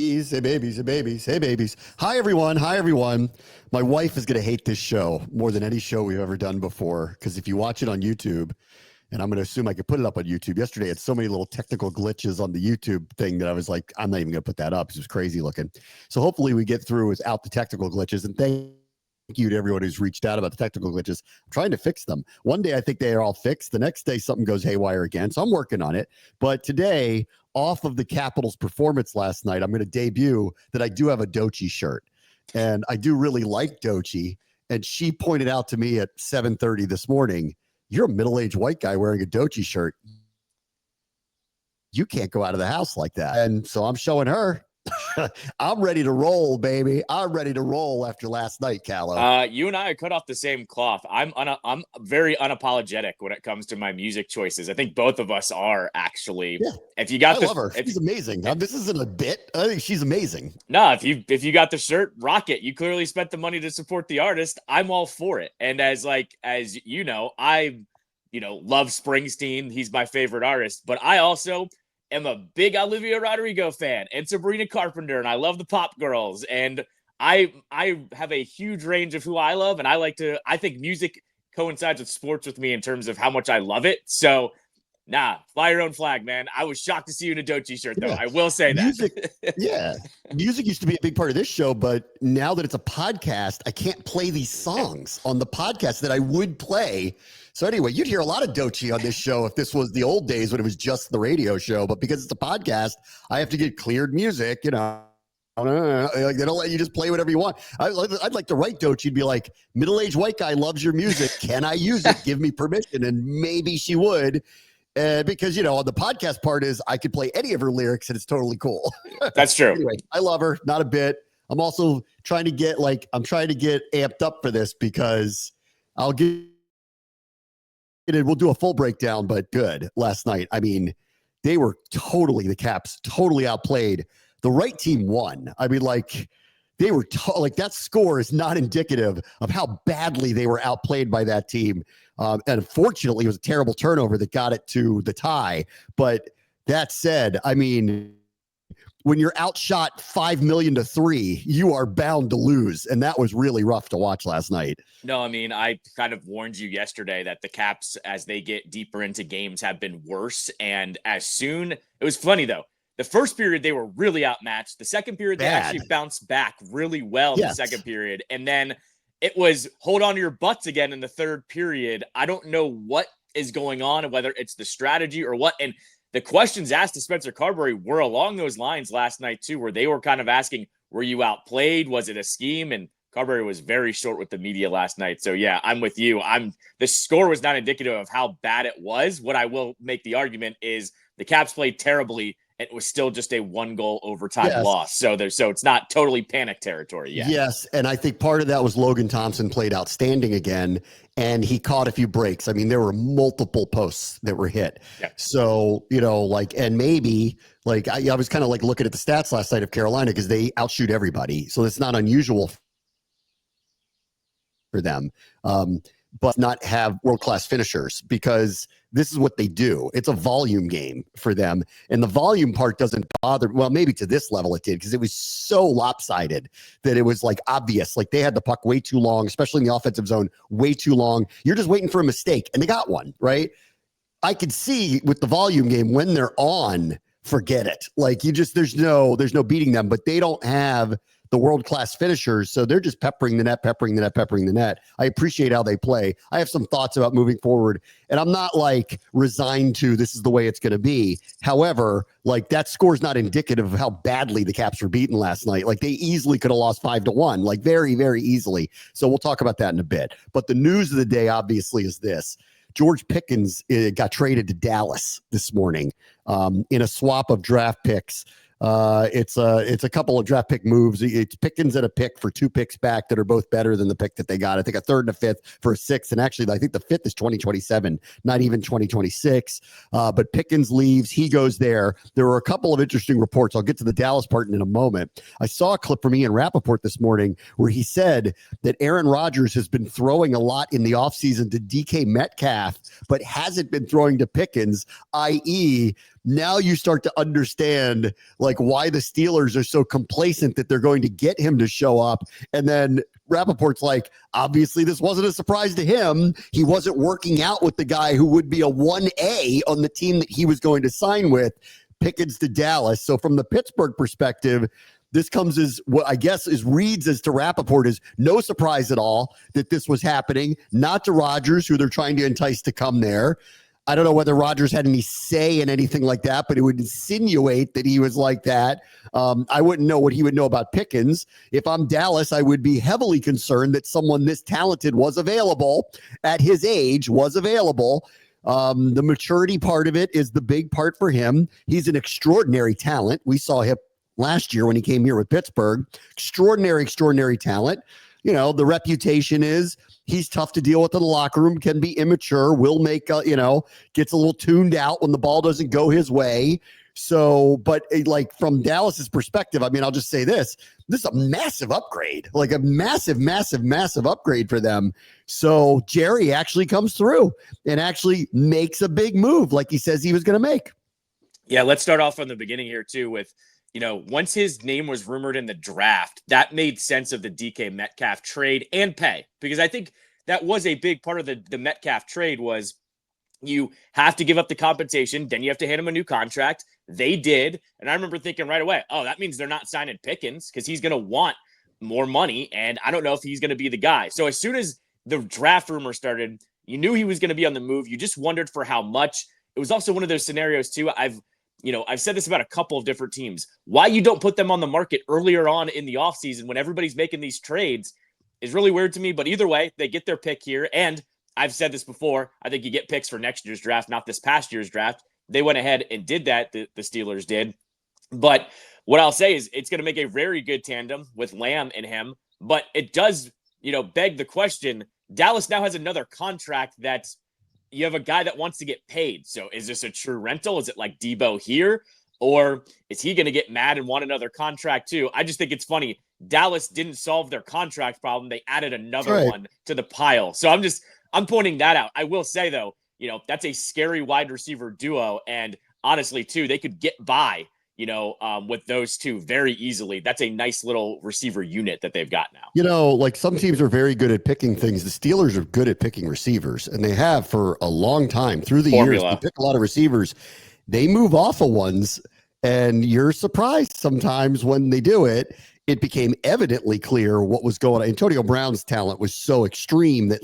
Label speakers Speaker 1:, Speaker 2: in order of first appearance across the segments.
Speaker 1: Hey, babies, hey, babies, hey, babies. Hi, everyone. Hi, everyone. My wife is going to hate this show more than any show we've ever done before, because if you watch it on YouTube, and I'm going to assume I could put it up on YouTube. Yesterday, it had so many little technical glitches on the YouTube thing that I was like, I'm not even going to put that up. It was crazy looking. So hopefully we get through without the technical glitches. And thank you to everyone who's reached out about the technical glitches. I'm trying to fix them. One day I think they are all fixed. The next day something goes haywire again. So I'm working on it. But today, off of the Capitals' performance last night, I'm going to debut that I do have a Dochi shirt. And I do really like Dochi. And she pointed out to me at 7:30 this morning, you're a middle-aged white guy wearing a Dochi shirt. You can't go out of the house like that. And so I'm showing her. I'm ready to roll, baby. I'm ready to roll after last night, Callow.
Speaker 2: You and I are cut off the same cloth. I'm very unapologetic when it comes to my music choices. I think both of us are, actually.
Speaker 1: Yeah.
Speaker 2: If you got
Speaker 1: I love her. She's amazing. This isn't a bit. I think she's amazing.
Speaker 2: No, if you got the shirt, rock it. You clearly spent the money to support the artist. I'm all for it. And as you know, I love Springsteen. He's my favorite artist, but I also am a big Olivia Rodrigo fan and Sabrina Carpenter, and I love the pop girls. And I have a huge range of who I love, and I think music coincides with sports with me in terms of how much I love it. So, fly your own flag, man. I was shocked to see you in a Dochi shirt, though. Yeah. I will say that.
Speaker 1: Music, yeah. Music used to be a big part of this show, but now that it's a podcast, I can't play these songs on the podcast that I would play. So anyway, you'd hear a lot of Dochi on this show if this was the old days when it was just the radio show. But because it's a podcast, I have to get cleared music, They don't let you just play whatever you want. I'd like to write Dochi and be like, middle-aged white guy loves your music. Can I use it? Give me permission. And maybe she would. Because, on the podcast part is I could play any of her lyrics and it's totally cool.
Speaker 2: That's true.
Speaker 1: Anyway, I love her. Not a bit. I'm also trying to get amped up for this because we'll do a full breakdown, but good last night. I mean, they were the Caps totally outplayed. The right team won. I mean, they were that score is not indicative of how badly they were outplayed by that team. And unfortunately, it was a terrible turnover that got it to the tie. But that said, I mean, when you're outshot 5 million to 3, you are bound to lose. And that was really rough to watch last night.
Speaker 2: No, I mean, I kind of warned you yesterday that the Caps, as they get deeper into games, have been worse. And it was funny though. The first period, they were really outmatched. The second period, they actually bounced back really well in the second period. And then it was hold on to your butts again in the third period. I don't know what is going on and whether it's the strategy or what. And the questions asked to Spencer Carberry were along those lines last night too, where they were kind of asking, were you outplayed? Was it a scheme? And Carberry was very short with the media last night. So yeah, I'm with you. The score was not indicative of how bad it was. What I will make the argument is the Caps played terribly. It was still just a 1-goal overtime loss. So it's not totally panic territory yet.
Speaker 1: Yes, and I think part of that was Logan Thompson played outstanding again, and he caught a few breaks. I mean, there were multiple posts that were hit. Yeah. So, and maybe, I was kind of looking at the stats last night of Carolina because they outshoot everybody. So it's not unusual for them. But not have world-class finishers because this is what they do. It's a volume game for them. And the volume part doesn't bother. Well, maybe to this level it did because it was so lopsided that it was obvious. They had the puck way too long, especially in the offensive zone, way too long. You're just waiting for a mistake. And they got one, right? I could see with the volume game when they're on, forget it. There's no beating them, but they don't have the world-class finishers. So they're just peppering the net. I appreciate how they play. I have some thoughts about moving forward, and I'm not resigned to this is the way it's going to be. However, that score is not indicative of how badly the Caps were beaten last night. They easily could have lost 5-1, very, very easily. So we'll talk about that in a bit. But the news of the day obviously is this. George Pickens got traded to Dallas this morning in a swap of draft picks. It's a couple of draft pick moves. It's Pickens and a pick for 2 picks back that are both better than the pick that they got. I think a 3rd and a 5th for a 6th. And actually, I think the 5th is 2027, not even 2026. But Pickens leaves. He goes there. There were a couple of interesting reports. I'll get to the Dallas part in a moment. I saw a clip from Ian Rappaport this morning where he said that Aaron Rodgers has been throwing a lot in the offseason to DK Metcalf, but hasn't been throwing to Pickens, i.e., now you start to understand like why the Steelers are so complacent that they're going to get him to show up. And then Rappaport's like, obviously this wasn't a surprise to him. He wasn't working out with the guy who would be a 1A on the team that he was going to sign with, Pickens to Dallas. So from the Pittsburgh perspective, this comes as what I guess is reads as to Rappaport is no surprise at all that this was happening, not to Rodgers, who they're trying to entice to come there. I don't know whether Rodgers had any say in anything like that, but it would insinuate that he was like that. I wouldn't know what he would know about Pickens. If I'm Dallas, I would be heavily concerned that someone this talented was available at his age, was available. The maturity part of it is the big part for him. He's an extraordinary talent. We saw him last year when he came here with Pittsburgh. Extraordinary talent. You know, the reputation is he's tough to deal with in the locker room, can be immature, will make, gets a little tuned out when the ball doesn't go his way. So, but like from Dallas's perspective, I mean, I'll just say this is a massive upgrade, like a massive upgrade for them. So Jerry actually comes through and actually makes a big move like he says he was going to make.
Speaker 2: Yeah, let's start off from the beginning here too with, once his name was rumored in the draft, that made sense of the DK Metcalf trade and pay, because I think that was a big part of the Metcalf trade was you have to give up the compensation, then you have to hand him a new contract. They did. And I remember thinking right away, oh, that means they're not signing Pickens because he's going to want more money. And I don't know if he's going to be the guy. So as soon as the draft rumor started, you knew he was going to be on the move. You just wondered for how much. It was also one of those scenarios too. I've said this about a couple of different teams. Why you don't put them on the market earlier on in the offseason when everybody's making these trades is really weird to me. But either way, they get their pick here. And I've said this before, I think you get picks for next year's draft, not this past year's draft. They went ahead and did that, the Steelers did. But what I'll say is it's going to make a very good tandem with Lamb and him. But it does, beg the question. Dallas now has another contract that's you have a guy that wants to get paid. So is this a true rental? Is it like Deebo here? Or is he going to get mad and want another contract too? I just think it's funny. Dallas didn't solve their contract problem. They added another one to the pile. So I'm pointing that out. I will say though, that's a scary wide receiver duo. And honestly too, they could get by, with those two very easily. That's a nice little receiver unit that they've got now.
Speaker 1: Like some teams are very good at picking things. The Steelers are good at picking receivers, and they have for a long time through the years. They pick a lot of receivers. They move off of ones, and you're surprised sometimes when they do it. It became evidently clear what was going on. Antonio Brown's talent was so extreme that,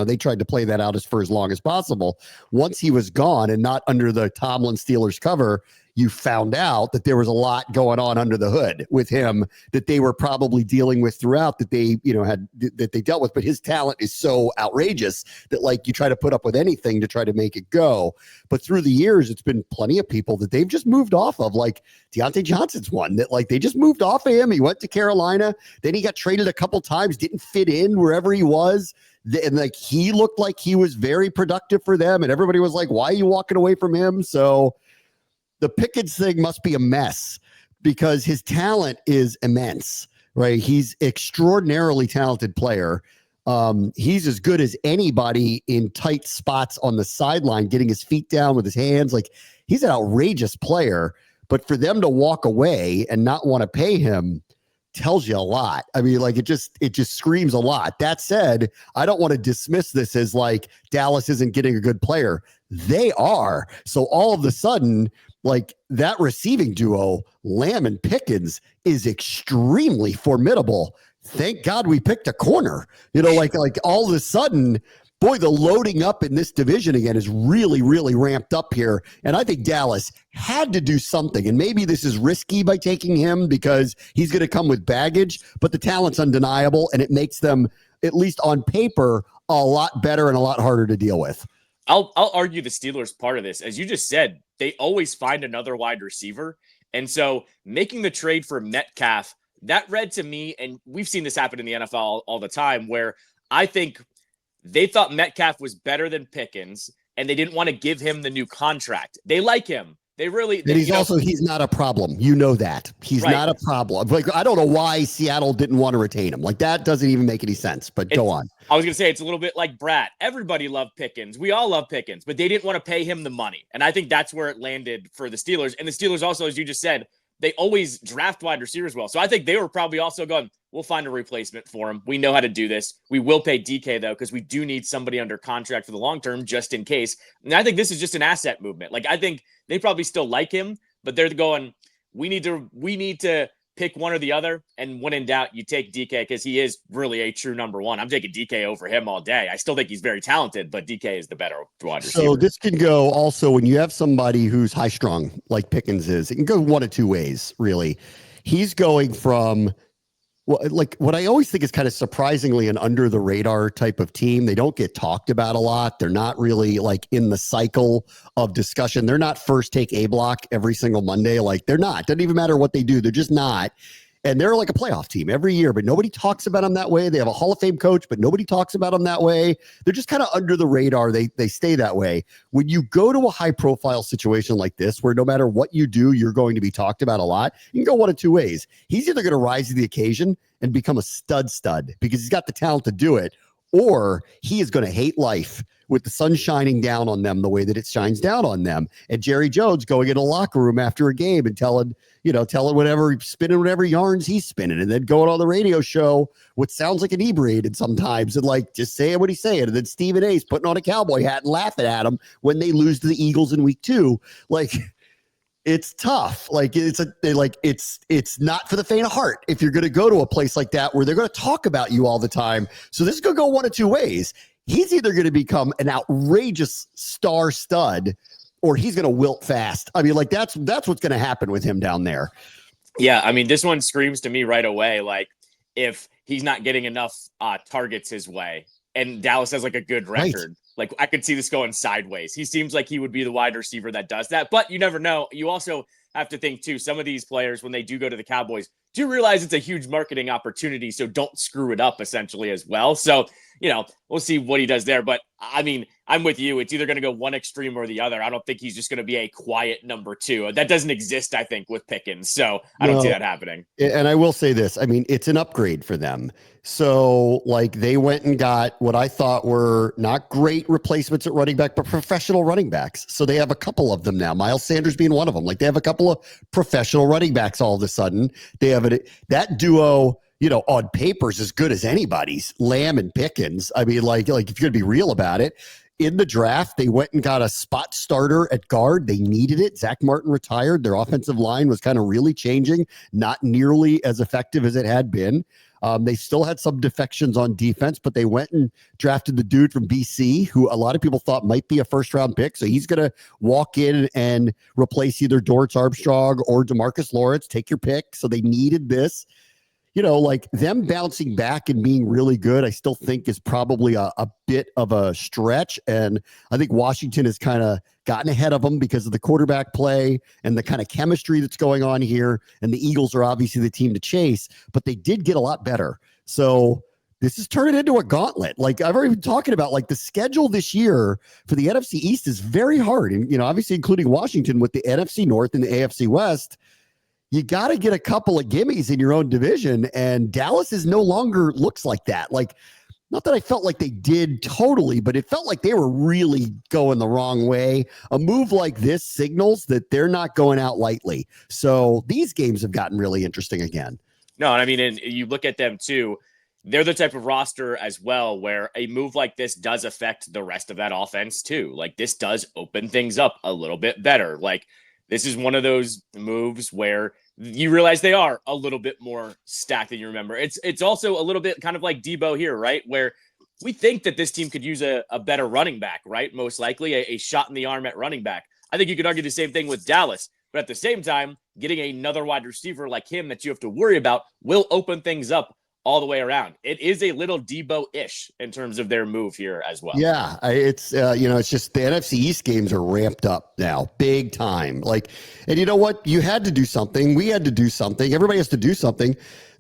Speaker 1: they tried to play that out for as long as possible. Once he was gone and not under the Tomlin Steelers cover, you found out that there was a lot going on under the hood with him that they were probably dealing with throughout that they, that they dealt with. But his talent is so outrageous that you try to put up with anything to try to make it go. But through the years, it's been plenty of people that they've just moved off of, like Deontay Johnson's one that they just moved off of him. He went to Carolina. Then he got traded a couple times, didn't fit in wherever he was. And he looked like he was very productive for them. And everybody was like, why are you walking away from him? So the Pickens thing must be a mess because his talent is immense, right? He's extraordinarily talented player. He's as good as anybody in tight spots on the sideline, getting his feet down with his hands. He's an outrageous player, but for them to walk away and not want to pay him tells you a lot. I mean, it just screams a lot. That said, I don't want to dismiss this as Dallas isn't getting a good player. They are. So all of a sudden, that receiving duo, Lamb and Pickens, is extremely formidable. Thank God we picked a corner. All of a sudden, boy, the loading up in this division again is really, really ramped up here. And I think Dallas had to do something. And maybe this is risky by taking him because he's going to come with baggage, but the talent's undeniable and it makes them, at least on paper, a lot better and a lot harder to deal with.
Speaker 2: I'll argue the Steelers part of this. As you just said, they always find another wide receiver. And so making the trade for Metcalf, that read to me, and we've seen this happen in the NFL all the time, where I think they thought Metcalf was better than Pickens, and they didn't want to give him the new contract. They like him.
Speaker 1: He's not a problem. You know that. He's not a problem. Like, I don't know why Seattle didn't want to retain him. Like, that doesn't even make any sense, but go on.
Speaker 2: I was going to say, it's a little bit like Brat. Everybody loved Pickens. We all love Pickens, but they didn't want to pay him the money. And I think that's where it landed for the Steelers. And the Steelers also, as you just said, they always draft wide receivers well. So I think they were probably also going, we'll find a replacement for him. We know how to do this. We will pay DK, though, because we do need somebody under contract for the long term, just in case. And I think this is just an asset movement. Like, I think they probably still like him, but they're going, we need to pick one or the other. And when in doubt, you take DK because he is really a true number one. I'm taking DK over him all day. I still think he's very talented, but DK is the better wide receiver.
Speaker 1: So this can go also when you have somebody who's high strung like Pickens is, it can go one of two ways, really. He's going from, well, like what I always think is kind of surprisingly an under the radar type of team. They don't get talked about a lot. They're not really like in the cycle of discussion. They're not first take A block every single Monday. Like, they're not. Doesn't even matter what they do. They're just not. And they're like a playoff team every year, but nobody talks about them that way. They have a Hall of Fame coach, but nobody talks about them that way. They're just kind of under the radar. They stay that way. When you go to a high profile situation like this, where no matter what you do, you're going to be talked about a lot, you can go one of two ways. He's either going to rise to the occasion and become a stud because he's got the talent to do it, or he is going to hate life with the sun shining down on them the way that it shines down on them. And Jerry Jones going in a locker room after a game and telling whatever, spinning whatever yarns he's spinning, and then going on the radio show, which sounds like inebriated sometimes, and like just saying what he's saying. And then Stephen A's putting on a cowboy hat and laughing at him when they lose to the Eagles in week 2. Like, it's tough. Like, it's not for the faint of heart if you're going to go to a place like that where they're going to talk about you all the time. So this is going to go one of two ways. He's either going to become an outrageous star stud, or he's going to wilt fast. I mean, like, that's what's going to happen with him down there.
Speaker 2: Yeah, I mean, this one screams to me right away, like, if he's not getting enough targets his way, and Dallas has like a good record, like, I could see this going sideways. He seems like he would be the wide receiver that does that, but you never know. You also have to think too, some of these players, when they do go to the Cowboys, do realize it's a huge marketing opportunity, so don't screw it up essentially as well. So, we'll see what he does there. But I mean, I'm with you. It's either going to go one extreme or the other. I don't think he's just going to be a quiet number 2. That doesn't exist, I think, with Pickens. So I don't see that happening.
Speaker 1: And I will say this. I mean, it's an upgrade for them. So, like, they went and got what I thought were not great replacements at running back, but professional running backs. So they have a couple of them now, Miles Sanders being one of them. Like, they have a couple of professional running backs all of a sudden. They have that duo, on paper is as good as anybody's, Lamb and Pickens. I mean, like if you're going to be real about it, in the draft, they went and got a spot starter at guard. They needed it. Zach Martin retired. Their offensive line was kind of really changing, not nearly as effective as it had been. They still had some defections on defense, but they went and drafted the dude from BC, who a lot of people thought might be a first-round pick. So he's going to walk in and replace either Dorrance Armstrong or DeMarcus Lawrence. Take your pick. So they needed this. Like, them bouncing back and being really good, I still think is probably a bit of a stretch. And I think Washington has kind of gotten ahead of them because of the quarterback play and the kind of chemistry that's going on here. And the Eagles are obviously the team to chase, but they did get a lot better. So this is turning into a gauntlet. Like, I've already been talking about, like, the schedule this year for the NFC East is very hard. And, obviously including Washington with the NFC North and the AFC West. You got to get a couple of gimmies in your own division, and Dallas is no longer looks like that. Like, not that I felt like they did totally, but it felt like they were really going the wrong way. A move like this signals that they're not going out lightly. So these games have gotten really interesting again.
Speaker 2: No, I mean, and you look at them too, they're the type of roster as well where a move like this does affect the rest of that offense too. Like, this does open things up a little bit better. Like, this is one of those moves where you realize they are a little bit more stacked than you remember. It's also a little bit kind of like Deebo here, right? Where we think that this team could use a better running back, right? Most likely a shot in the arm at running back. I think you could argue the same thing with Dallas, but at the same time, getting another wide receiver like him that you have to worry about will open things up all the way around. It is a little Deebo-ish in terms of their move here as well.
Speaker 1: Yeah, it's it's just the NFC East games are ramped up now, big time. Like, and you know what? You had to do something. We had to do something. Everybody has to do something.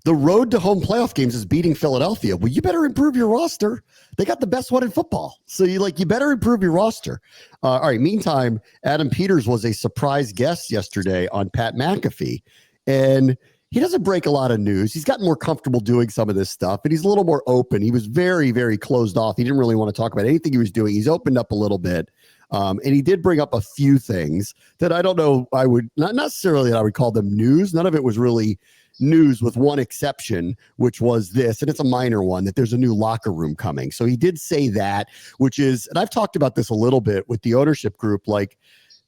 Speaker 1: The road to home playoff games is beating Philadelphia. Well, you better improve your roster. They got the best one in football, so you better improve your roster. All right. Meantime, Adam Peters was a surprise guest yesterday on Pat McAfee, and he doesn't break a lot of news. He's gotten more comfortable doing some of this stuff, and he's a little more open. He was very, very closed off. He didn't really want to talk about anything he was doing. He's opened up a little bit. And he did bring up a few things that I don't know. I would not necessarily that I would call them news. None of it was really news, with one exception, which was this, and it's a minor one, that there's a new locker room coming. So he did say that, which is, and I've talked about this a little bit with the ownership group, like,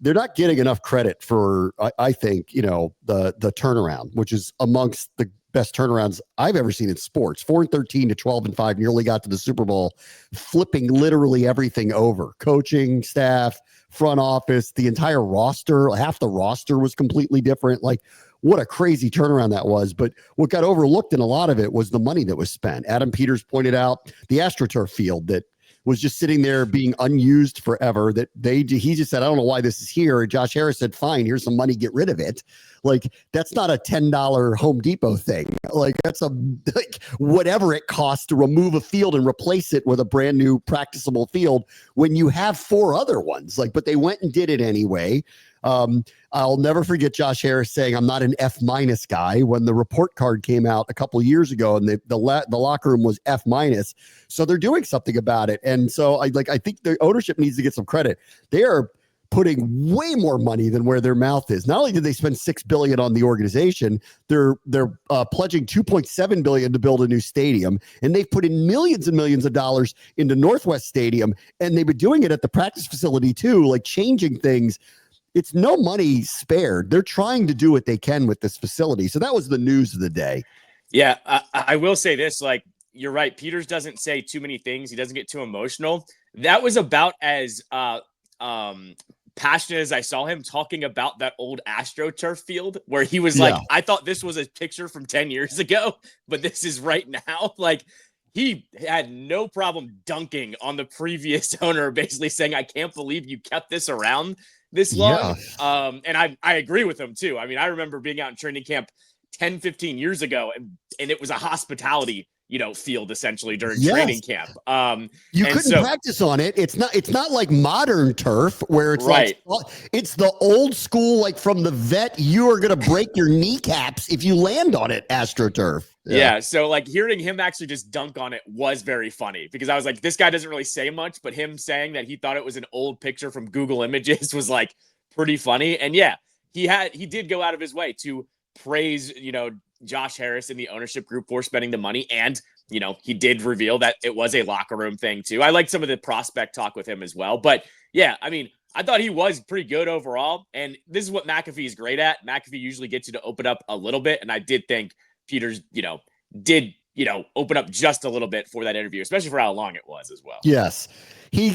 Speaker 1: they're not getting enough credit for, I think, the turnaround, which is amongst the best turnarounds I've ever seen in sports. 4-13 to 12-5, nearly got to the Super Bowl, flipping literally everything over. Coaching staff, front office, the entire roster, half the roster was completely different. Like, what a crazy turnaround that was. But what got overlooked in a lot of it was the money that was spent. Adam Peters pointed out the AstroTurf field that was just sitting there being unused forever, that he just said, I don't know why this is here. And Josh Harris said, fine, here's some money, get rid of it. Like, that's not a $10 Home Depot thing. Like, that's whatever it costs to remove a field and replace it with a brand new practicable field when you have 4 other ones. Like, but they went and did it anyway. I'll never forget Josh Harris saying, I'm not an F- guy, when the report card came out a couple of years ago, and the locker room was F-. So they're doing something about it. And so I think the ownership needs to get some credit. They are putting way more money than where their mouth is. Not only did they spend $6 billion on the organization, they're pledging $2.7 billion to build a new stadium, and they've put in millions and millions of dollars into Northwest Stadium, and they've been doing it at the practice facility too, like changing things. It's no money spared. They're trying to do what they can with this facility. So that was the news of the day.
Speaker 2: Yeah, I will say this, like, you're right. Peters doesn't say too many things. He doesn't get too emotional. That was about as passionate as I saw him talking about that old AstroTurf field, where he was like, I thought this was a picture from 10 years ago, but this is right now. Like, he had no problem dunking on the previous owner, basically saying, I can't believe you kept this around this long. Yeah. And I agree with him too. I mean, I remember being out in training camp 10, 15 years ago, and it was a hospitality, field essentially during training camp.
Speaker 1: You couldn't practice on it. It's not like modern turf where it's right. It's the old school, like from the vet, you are going to break your kneecaps if you land on it, AstroTurf.
Speaker 2: Yeah. So like hearing him actually just dunk on it was very funny, because I was like, this guy doesn't really say much, but him saying that he thought it was an old picture from Google Images was like pretty funny. And yeah, he did go out of his way to praise, Josh Harris and the ownership group for spending the money. And, he did reveal that it was a locker room thing too. I liked some of the prospect talk with him as well. But yeah, I mean, I thought he was pretty good overall. And this is what McAfee is great at. McAfee usually gets you to open up a little bit. And I did think Peters, did, open up just a little bit for that interview, especially for how long it was as well.
Speaker 1: Yes. He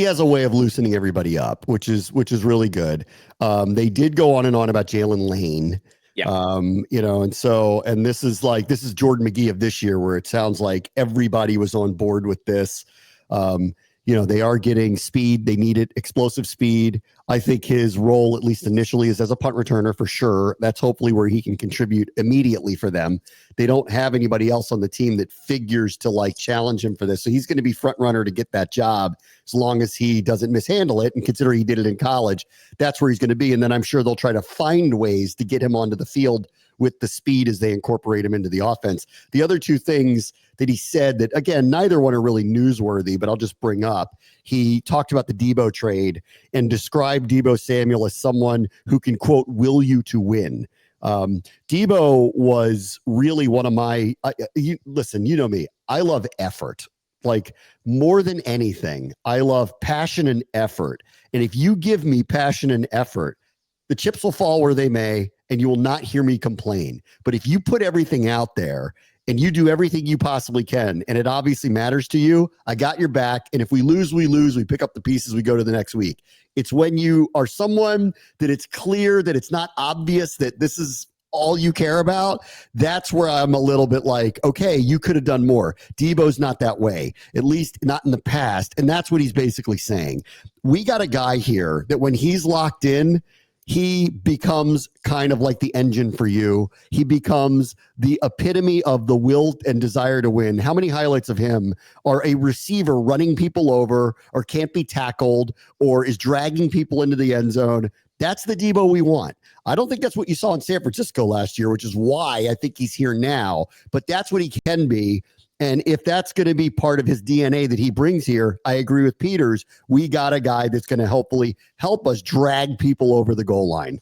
Speaker 1: has a way of loosening everybody up, which is really good. They did go on and on about Jalen Lane. Yeah. And this is Jordan McGee of this year, where it sounds like everybody was on board with this. They are getting speed. They needed explosive speed. I think his role, at least initially, is as a punt returner for sure. That's hopefully where he can contribute immediately for them. They don't have anybody else on the team that figures to challenge him for this. So he's going to be front runner to get that job, as long as he doesn't mishandle it. And considering he did it in college, that's where he's going to be. And then I'm sure they'll try to find ways to get him onto the field with the speed as they incorporate him into the offense. The other two things that he said that, again, neither one are really newsworthy, but I'll just bring up. He talked about the Deebo trade and described Deebo Samuel as someone who can, quote, will you to win. Deebo was really one of my, listen, you know me, I love effort. Like, more than anything, I love passion and effort. And if you give me passion and effort, the chips will fall where they may, and you will not hear me complain. But if you put everything out there and you do everything you possibly can, and it obviously matters to you, I got your back. And if we lose, we lose. We pick up the pieces. We go to the next week. It's when you are someone that it's clear that it's not obvious that this is all you care about, that's where I'm a little bit like, okay, you could have done more. Deebo's not that way, at least not in the past. And that's what he's basically saying. We got a guy here that when he's locked in, he becomes kind of like the engine for you. He becomes the epitome of the will and desire to win. How many highlights of him are a receiver running people over or can't be tackled or is dragging people into the end zone? That's the Deebo we want. I don't think that's what you saw in San Francisco last year, which is why I think he's here now. But that's what he can be. And if that's going to be part of his DNA that he brings here, I agree with Peters. We got a guy that's going to hopefully help us drag people over the goal line.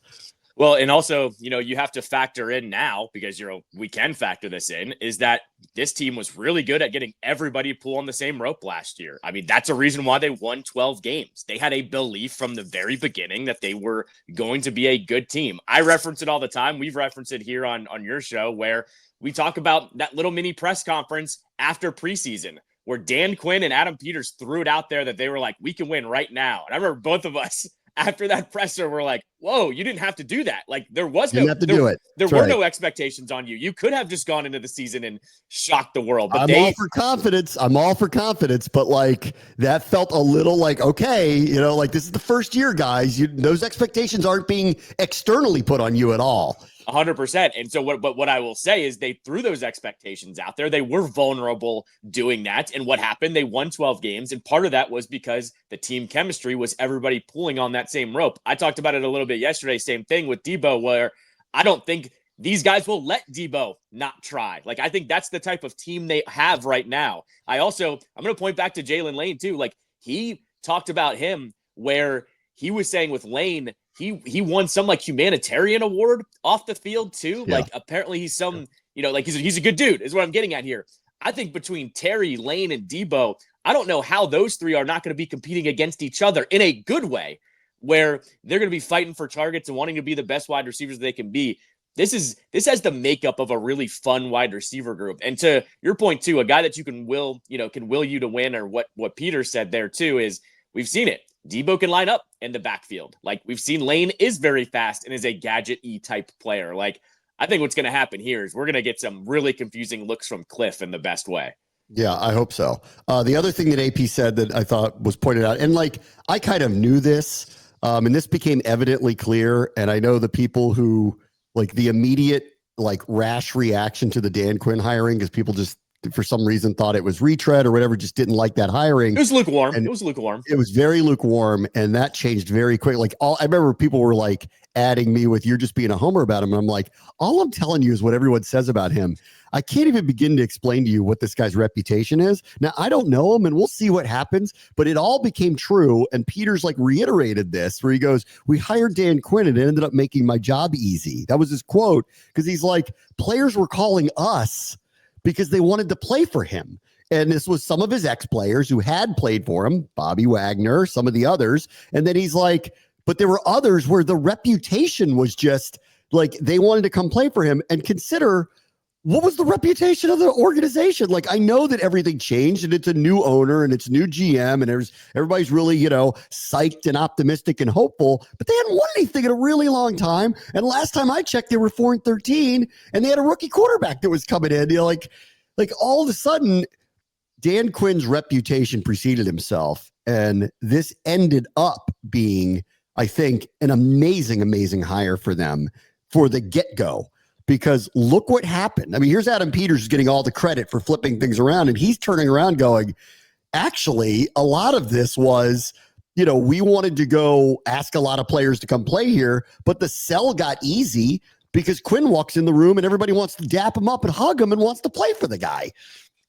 Speaker 2: Well, and also, you have to factor in now, because we can factor this in, is that this team was really good at getting everybody pull on the same rope last year. I mean, that's a reason why they won 12 games. They had a belief from the very beginning that they were going to be a good team. I reference it all the time. We've referenced it here on your show, where we talk about that little mini press conference after preseason, where Dan Quinn and Adam Peters threw it out there that they were like, we can win right now. And I remember both of us after that presser were like, whoa, you didn't have to do that. Like, there was no,
Speaker 1: do it.
Speaker 2: There were no expectations on you. You could have just gone into the season and shocked the world. But
Speaker 1: I'm all for confidence. But like, that felt a little like, okay, like this is the first year, guys. Those expectations aren't being externally put on you at all.
Speaker 2: 100%. And so what I will say is they threw those expectations out there. They were vulnerable doing that. And what happened? They won 12 games. And part of that was because the team chemistry was everybody pulling on that same rope. I talked about it a little bit yesterday. Same thing with Deebo, where I don't think these guys will let Deebo not try. Like, I think that's the type of team they have right now. I'm going to point back to Jalen Lane too. Like, he talked about him where he was saying with Lane, he won some like humanitarian award off the field too. Yeah. Like, apparently he's some, like he's a good dude is what I'm getting at here. I think between Terry, Lane, and Deebo, I don't know how those three are not going to be competing against each other in a good way, where they're going to be fighting for targets and wanting to be the best wide receivers they can be. This has the makeup of a really fun wide receiver group. And to your point too, a guy that you can will you to win, or what Peter said there too, is we've seen it. Deebo can line up in the backfield. Like, we've seen Lane is very fast and is a gadget-y type player. Like, I think what's going to happen here is we're going to get some really confusing looks from Cliff in the best way.
Speaker 1: Yeah, I hope so. The other thing that AP said that I thought was pointed out, and like, I kind of knew this, and this became evidently clear. And I know the people who, like, the immediate, like, rash reaction to the Dan Quinn hiring, because people just, for some reason, thought it was retread or whatever, just didn't like that hiring.
Speaker 2: It was lukewarm.
Speaker 1: And
Speaker 2: it was lukewarm.
Speaker 1: It was very lukewarm, and that changed very quick. Like, I remember people were like adding me with, you're just being a homer about him. And I'm like, all I'm telling you is what everyone says about him. I can't even begin to explain to you what this guy's reputation is. Now, I don't know him, and we'll see what happens, but it all became true. And Peters like reiterated this, where he goes, we hired Dan Quinn and it ended up making my job easy. That was his quote, because he's like, players were calling us because they wanted to play for him. And this was some of his ex-players who had played for him, Bobby Wagner, some of the others. And then he's like, but there were others where the reputation was just like, they wanted to come play for him. And consider, what was the reputation of the organization? Like, I know that everything changed and it's a new owner and it's new GM and everybody's really, psyched and optimistic and hopeful, but they hadn't won anything in a really long time. And last time I checked, they were 4-13 and they had a rookie quarterback that was coming in. Like all of a sudden, Dan Quinn's reputation preceded himself. And this ended up being, I think, an amazing, amazing hire for them for the get-go. Because look what happened. I mean, here's Adam Peters getting all the credit for flipping things around, and he's turning around going, actually, a lot of this was, we wanted to go ask a lot of players to come play here, but the sell got easy because Quinn walks in the room and everybody wants to dap him up and hug him and wants to play for the guy.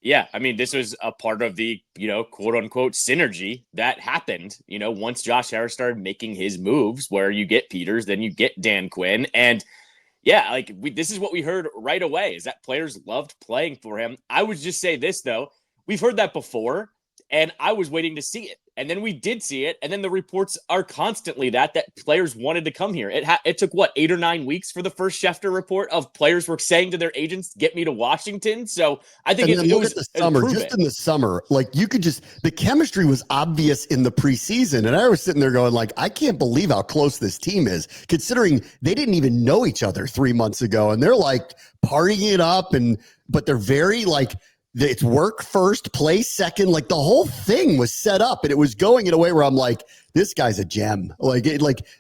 Speaker 2: Yeah, I mean, this was a part of the, quote unquote synergy that happened, once Josh Harris started making his moves, where you get Peters, then you get Dan Quinn. And yeah, like this is what we heard right away, is that players loved playing for him. I would just say this, though. We've heard that before. And I was waiting to see it. And then we did see it. And then the reports are constantly that players wanted to come here. It took, 8 or 9 weeks for the first Schefter report of players were saying to their agents, get me to Washington. So I think it was
Speaker 1: the summer, just in the summer, like the chemistry was obvious in the preseason. And I was sitting there going like, I can't believe how close this team is, considering they didn't even know each other 3 months ago. And they're like partying it up. But they're very like, it's work first, play second. Like the whole thing was set up, and it was going in a way where I'm like, this guy's a gem. Like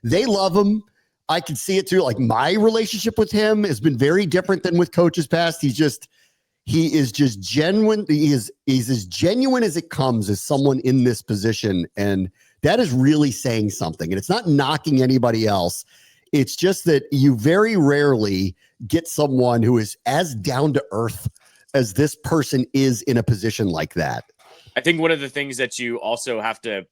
Speaker 1: they love him. I can see it too. Like my relationship with him has been very different than with coaches past. He is just genuine. He's as genuine as it comes as someone in this position. And that is really saying something. And it's not knocking anybody else. It's just that you very rarely get someone who is as down to earth as this person is in a position like that.
Speaker 2: I think one of the things that you also have to,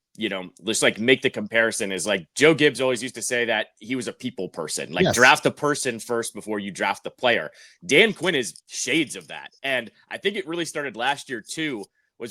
Speaker 2: just like make the comparison is like Joe Gibbs always used to say that he was a people person, like draft the person first before you draft the player. Dan Quinn is shades of that. And I think it really started last year too,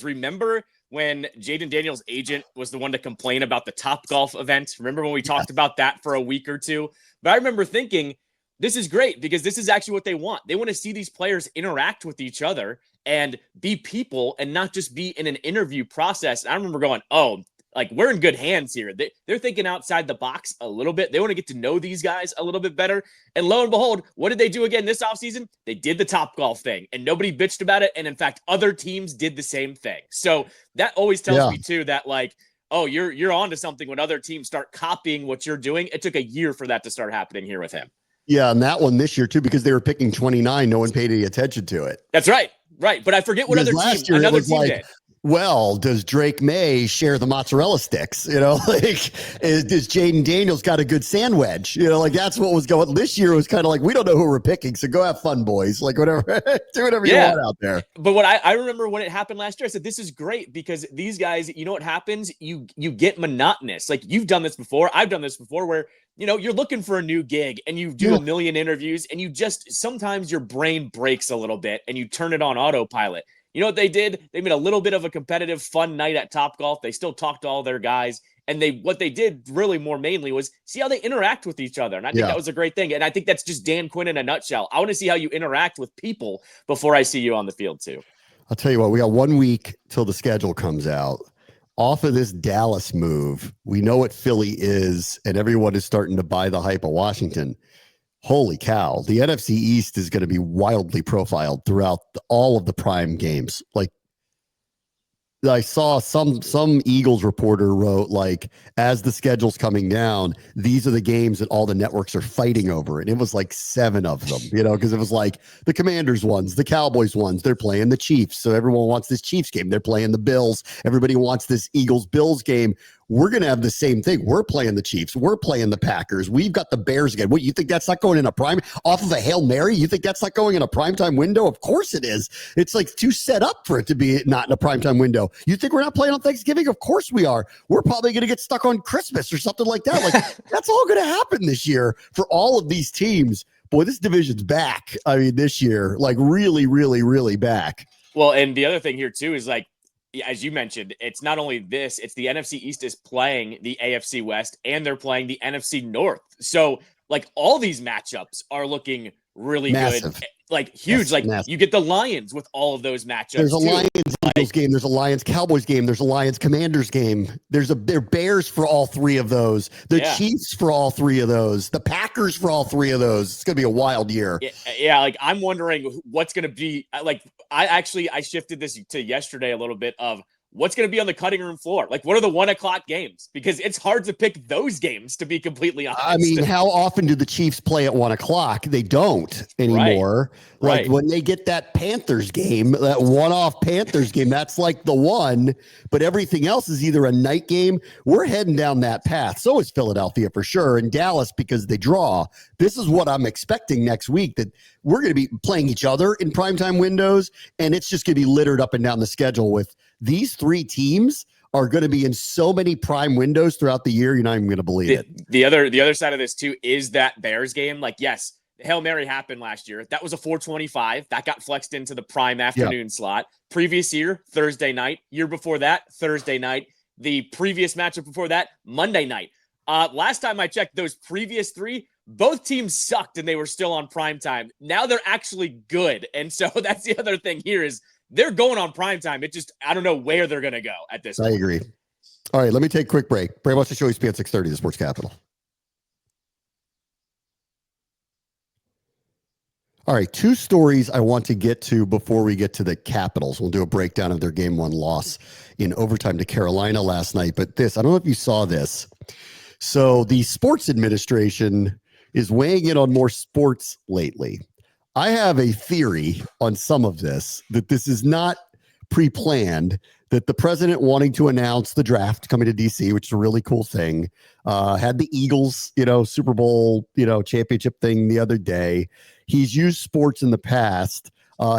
Speaker 2: remember when Jaden Daniels' agent was the one to complain about the Topgolf event? Remember when we talked about that for a week or two? But I remember thinking, this is great because this is actually what they want. They want to see these players interact with each other and be people and not just be in an interview process. And I remember going, oh, like we're in good hands here. They're thinking outside the box a little bit. They want to get to know these guys a little bit better. And lo and behold, what did they do again this offseason? They did the Topgolf thing and nobody bitched about it. And in fact, other teams did the same thing. So that always tells me too that like, oh, you're onto something when other teams start copying what you're doing. It took a year for that to start happening here with him.
Speaker 1: Yeah, and that one this year too, because they were picking 29. No one paid any attention to it.
Speaker 2: That's right. But I forget what another team did.
Speaker 1: Well, does Drake May share the mozzarella sticks? Does Jaden Daniels got a good sandwich? That's what was going. This year was kind of like, we don't know who we're picking, so go have fun, boys. Like whatever, do whatever you want out there.
Speaker 2: But what I remember when it happened last year, I said this is great because these guys, you know what happens? You get monotonous. Like you've done this before. I've done this before, where you're looking for a new gig and you do a million interviews, and you just sometimes your brain breaks a little bit and you turn it on autopilot. You know what they did? They made a little bit of a competitive, fun night at Topgolf. They still talked to all their guys. And what they did really more mainly was see how they interact with each other. And I think that was a great thing. And I think that's just Dan Quinn in a nutshell. I want to see how you interact with people before I see you on the field too.
Speaker 1: I'll tell you what, we got 1 week till the schedule comes out. Off of this Dallas move, we know what Philly is, and everyone is starting to buy the hype of Washington. Holy cow. The NFC East is going to be wildly profiled throughout all of the prime games. Like I saw some Eagles reporter wrote like, as the schedule's coming down, these are the games that all the networks are fighting over. And it was like 7 of them, because it was like the Commanders ones, the Cowboys ones, they're playing the Chiefs. So everyone wants this Chiefs game. They're playing the Bills. Everybody wants this Eagles-Bills game. We're going to have the same thing. We're playing the Chiefs. We're playing the Packers. We've got the Bears again. What, you think that's not going in a prime off of a Hail Mary? You think that's not going in a primetime window? Of course it is. It's like too set up for it to be not in a primetime window. You think we're not playing on Thanksgiving? Of course we are. We're probably going to get stuck on Christmas or something like that. Like that's all going to happen this year for all of these teams. Boy, this division's back. I mean, this year, like really, really, really back.
Speaker 2: Well, and the other thing here too is like, as you mentioned, it's not only this, it's the NFC East is playing the AFC West and they're playing the NFC North. So like all these matchups are looking really
Speaker 1: massive.
Speaker 2: Good, like huge. Like massive. You get the Lions with all of those matchups.
Speaker 1: There's a Lions Eagles game. There's a Lions Cowboys game. There's a Lions Commanders game. They're Bears for all 3 of those. The Chiefs for all 3 of those. The Packers for all 3 of those. It's going to be a wild year.
Speaker 2: Yeah. Like I'm wondering what's going to be like. I shifted this to yesterday a little bit of what's going to be on the cutting room floor. Like, what are the 1 o'clock games? Because it's hard to pick those games, to be completely honest.
Speaker 1: I mean, how often do the Chiefs play at 1 o'clock? They don't anymore. Right. Like when they get that Panthers game, that one-off Panthers game, that's like the one. But everything else is either a night game. We're heading down that path. So is Philadelphia for sure, and Dallas because they draw. This is what I'm expecting next week, that we're going to be playing each other in primetime windows, and it's just going to be littered up and down the schedule with these 3 teams are going to be in so many prime windows throughout the year. You're not even going to believe it.
Speaker 2: The other side of this too is that Bears game. Like, yes, Hail Mary happened last year. That was a 425. That got flexed into the prime afternoon slot. Previous year, Thursday night. Year before that, Thursday night. The previous matchup before that, Monday night. Last time I checked, those previous 3, both teams sucked and they were still on prime time. Now they're actually good. And so that's the other thing here is they're going on prime time. It just, I don't know where they're going to go at this point.
Speaker 1: I agree. All right, let me take a quick break. Bray, watch the show ESPN 630, the Sports Capital. All right, 2 stories I want to get to before we get to the Capitals. We'll do a breakdown of their Game 1 loss in overtime to Carolina last night. But this, I don't know if you saw this. So the Sports Administration is weighing in on more sports lately. I have a theory on some of this, that this is not pre-planned, that the president wanting to announce the draft coming to DC, which is a really cool thing, had the Eagles, Super Bowl, championship thing the other day. He's used sports in the past.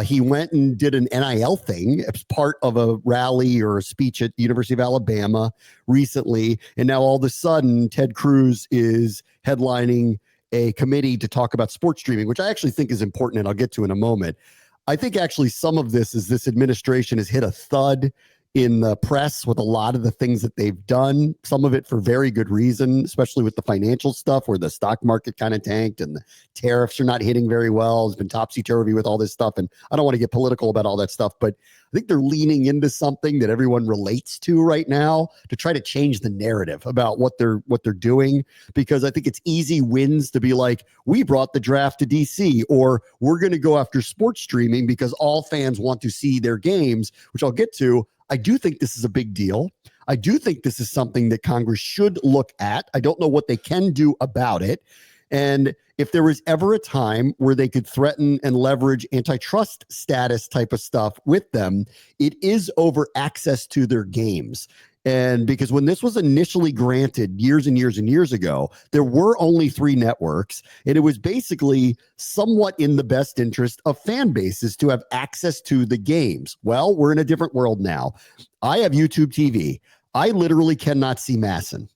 Speaker 1: He went and did an NIL thing as part of a rally or a speech at the University of Alabama recently. And now all of a sudden, Ted Cruz is headlining a committee to talk about sports streaming, which I actually think is important, and I'll get to in a moment. I think actually some of this is this administration has hit a thud in the press with a lot of the things that they've done, some of it for very good reason, especially with the financial stuff where the stock market kind of tanked and the tariffs are not hitting very well. It's been topsy-turvy with all this stuff. And I don't want to get political about all that stuff, but I think they're leaning into something that everyone relates to right now to try to change the narrative about what they're doing, because I think it's easy wins to be like, we brought the draft to DC, or we're going to go after sports streaming because all fans want to see their games, which I'll get to. I do think this is a big deal. I do think this is something that Congress should look at. I don't know what they can do about it. And if there was ever a time where they could threaten and leverage antitrust status type of stuff with them, it is over access to their games. And because when this was initially granted years and years and years ago, there were only 3 networks, and it was basically somewhat in the best interest of fan bases to have access to the games. Well, we're in a different world now. I have YouTube TV. I literally cannot see Masson,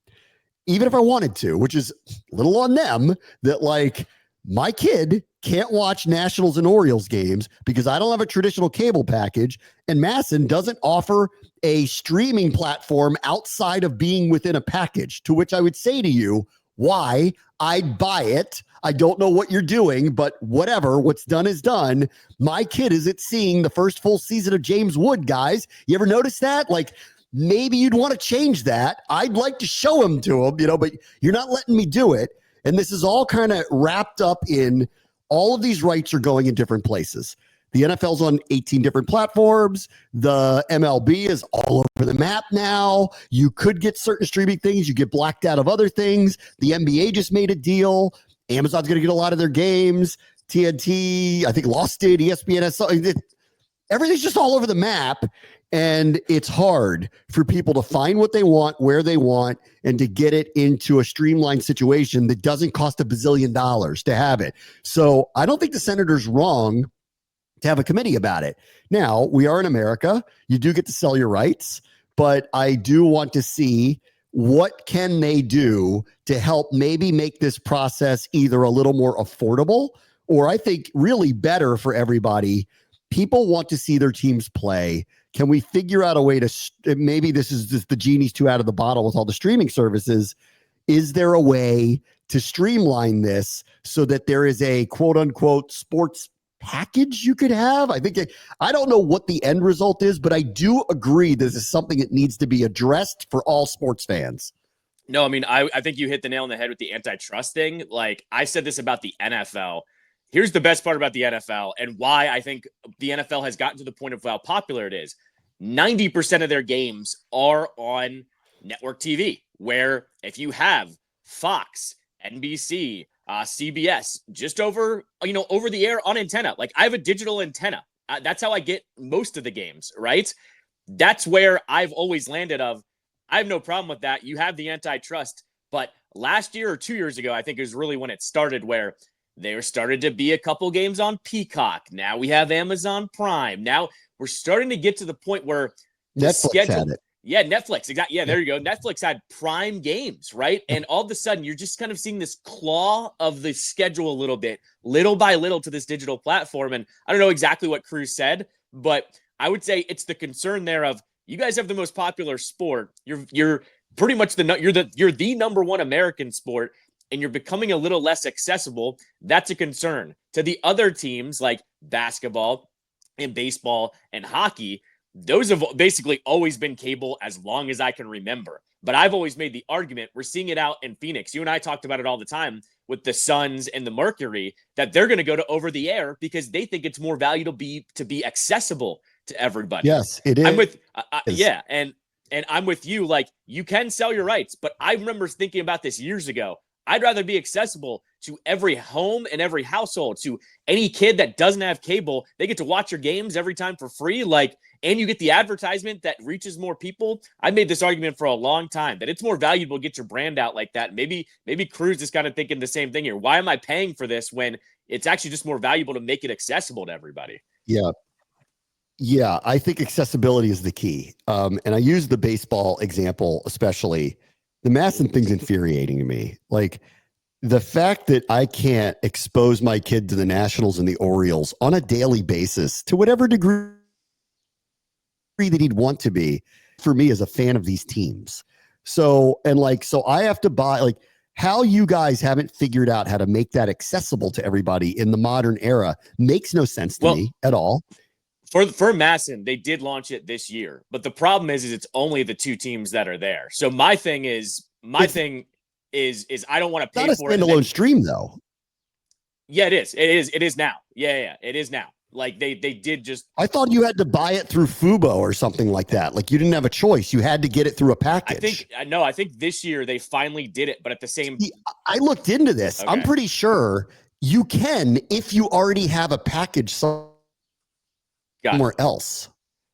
Speaker 1: even if I wanted to, which is a little on them that, like, my kid can't watch Nationals and Orioles games because I don't have a traditional cable package, and Masson doesn't offer a streaming platform outside of being within a package, to which I would say to you, why? I'd buy it. I don't know what you're doing, but whatever, what's done is done. My kid isn't seeing the first full season of James Wood, guys. You ever notice that? Like, maybe you'd want to change that. I'd like to show him to him, but you're not letting me do it. And this is all kind of wrapped up in all of these rights are going in different places. The NFL's on 18 different platforms. The MLB is all over the map now. You could get certain streaming things. You get blacked out of other things. The NBA just made a deal. Amazon's going to get a lot of their games. TNT, I think, lost it. ESPN, everything's just all over the map. And it's hard for people to find what they want, where they want, and to get it into a streamlined situation that doesn't cost $1 bazillion to have it. So I don't think the senator's wrong to have a committee about it. Now, we are in America. You do get to sell your rights, but I do want to see what can they do to help maybe make this process either a little more affordable, or I think really better for everybody. People want to see their teams play. Can we figure out a way to, maybe this is just the genie's too out of the bottle with all the streaming services. Is there a way to streamline this so that there is a quote unquote sports package you could have? I don't know what the end result is, but I do agree this is something that needs to be addressed for all sports fans.
Speaker 2: No, I mean, I think you hit the nail on the head with the antitrust thing. Like, I said this about the NFL. Here's the best part about the NFL and why I think the NFL has gotten to the point of how popular it is. 90% of their games are on network TV, where if you have Fox, NBC, CBS, just over the air on antenna, like I have a digital antenna. That's how I get most of the games, right? That's where I've always landed of, I have no problem with that. You have the antitrust, but last year or 2 years ago, I think is really when it started where there started to be a couple games on Peacock. Now we have Amazon Prime. Now we're starting to get to the point where
Speaker 1: Netflix had it.
Speaker 2: Yeah, Netflix. Exactly. Yeah, there you go. Netflix had prime games, right? And all of a sudden, you're just kind of seeing this claw of the schedule a little bit, little by little, to this digital platform. And I don't know exactly what Cruz said, but I would say it's the concern there of, you guys have the most popular sport. You're pretty much you're the number one American sport, and you're becoming a little less accessible. That's a concern to the other teams like basketball and baseball and hockey. Those have basically always been cable as long as I can remember. But I've always made the argument, we're seeing it out in Phoenix. You and I talked about it all the time with the Suns and the Mercury, that they're going to go to over the air because they think it's more valuable to be accessible to everybody.
Speaker 1: Yes, it is.
Speaker 2: I'm with, yeah. And I'm with you. Like, you can sell your rights, but I remember thinking about this years ago. I'd rather be accessible to every home and every household, to any kid that doesn't have cable. They get to watch your games every time for free. Like, and you get the advertisement that reaches more people. I made this argument for a long time that it's more valuable to get your brand out like that. Maybe Cruz is kind of thinking the same thing here. Why am I paying for this when it's actually just more valuable to make it accessible to everybody?
Speaker 1: Yeah. Yeah, I think accessibility is the key. And I use the baseball example, especially. The Masson thing's infuriating to me. Like, the fact that I can't expose my kid to the Nationals and the Orioles on a daily basis, to whatever degree that he'd want to be, for me as a fan of these teams. So I have to buy, like, how you guys haven't figured out how to make that accessible to everybody in the modern era makes no sense to me at all.
Speaker 2: For Masson, they did launch it this year, but the problem is it's only the two teams that are there. So my thing is I don't want to pay for it.
Speaker 1: It's not a standalone stream, though.
Speaker 2: Yeah, it is. It is now. Yeah, it is now. Like, they did just.
Speaker 1: I thought you had to buy it through Fubo or something like that. Like, you didn't have a choice. You had to get it through a package.
Speaker 2: I think this year they finally did it, but at the same.
Speaker 1: I looked into this. Okay. I'm pretty sure you can if you already have a package somewhere else.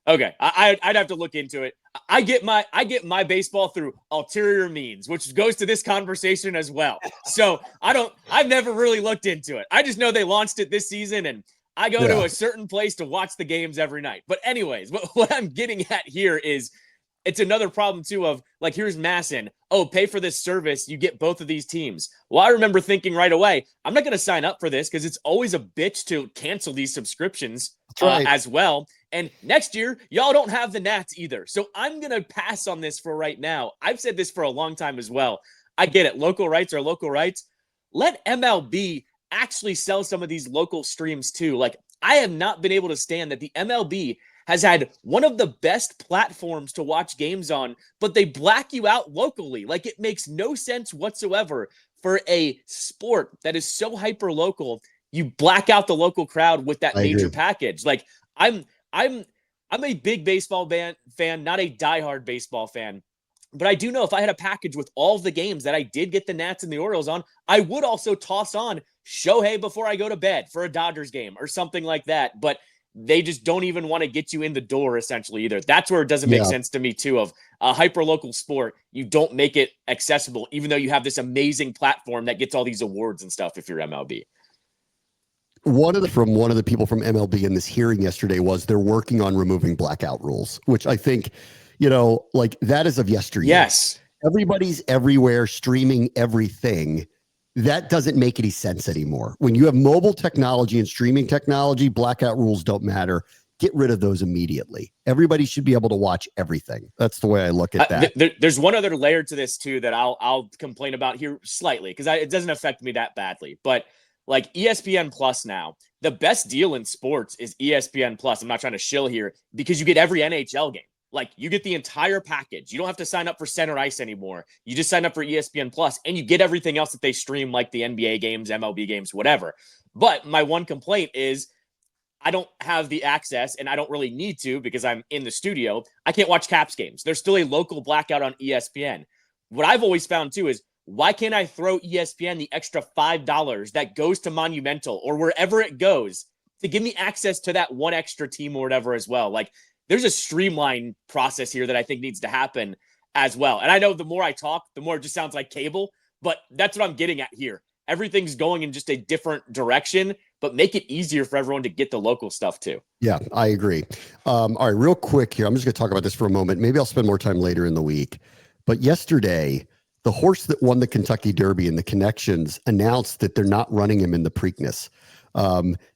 Speaker 2: Okay, I'd have to look into it. I get my baseball through ulterior means, which goes to this conversation as well. So I've never really looked into it. I just know they launched it this season, and I go to a certain place to watch the games every night. But anyways, what I'm getting at here is, it's another problem too of, like, here's Masson. Oh, pay for this service. You get both of these teams. Well, I remember thinking right away, I'm not going to sign up for this because it's always a bitch to cancel these subscriptions as well. And next year, y'all don't have the Nats either. So I'm going to pass on this for right now. I've said this for a long time as well. I get it. Local rights are local rights. Let MLB actually sell some of these local streams too. Like, I have not been able to stand that the MLB has had one of the best platforms to watch games on, but they black you out locally. Like, it makes no sense whatsoever for a sport that is so hyper local. You black out the local crowd with that major package. Like, I'm a big baseball fan, not a diehard baseball fan. But I do know if I had a package with all of the games that I did get the Nats and the Orioles on, I would also toss on Shohei before I go to bed for a Dodgers game or something like that. But they just don't even want to get you in the door, essentially, either. That's where it doesn't make sense to me, too, of a hyper-local sport. You don't make it accessible, even though you have this amazing platform that gets all these awards and stuff if you're MLB.
Speaker 1: One of the people from MLB in this hearing yesterday was they're working on removing blackout rules, which I think, like, that is of yesteryear.
Speaker 2: Yes.
Speaker 1: Everybody's everywhere streaming everything. That doesn't make any sense anymore. When you have mobile technology and streaming technology, blackout rules don't matter. Get rid of those immediately. Everybody should be able to watch everything. That's the way I look at that.
Speaker 2: There's one other layer to this too that I'll complain about here slightly, because it doesn't affect me that badly. But like ESPN Plus now, the best deal in sports is ESPN Plus. I'm not trying to shill here, because you get every NHL game. Like, you get the entire package. You don't have to sign up for center ice anymore. You just sign up for ESPN Plus, and you get everything else that they stream, like the NBA games, MLB games, whatever. But my one complaint is I don't have the access, and I don't really need to because I'm in the studio. I can't watch Caps games. There's still a local blackout on ESPN. What I've always found too is, why can't I throw ESPN the extra $5 that goes to Monumental or wherever it goes to give me access to that one extra team or whatever as well? Like, there's a streamlined process here that I think needs to happen as well. And I know the more I talk, the more it just sounds like cable, but that's what I'm getting at here. Everything's going in just a different direction. but make it easier for everyone to get the local stuff too.
Speaker 1: Yeah, I agree. All right, real quick here. I'm just going to talk about this for a moment. Maybe I'll spend more time later in the week. But yesterday, the horse that won the Kentucky Derby and the Connections announced that they're not running him in the Preakness.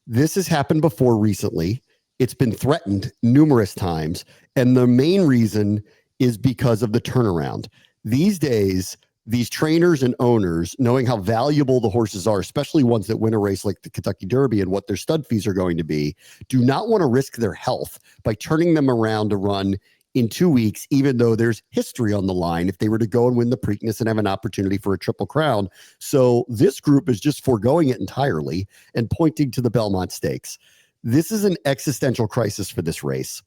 Speaker 1: This has happened before recently. It's been threatened numerous times. And the main reason is because of the turnaround. These days, these trainers and owners, knowing how valuable the horses are, especially ones that win a race like the Kentucky Derby and what their stud fees are going to be, do not want to risk their health by turning them around to run in 2 weeks, even though there's history on the line if they were to go and win the Preakness and have an opportunity for a Triple Crown. So this group is just foregoing it entirely and pointing to the Belmont Stakes. This is an existential crisis for this race.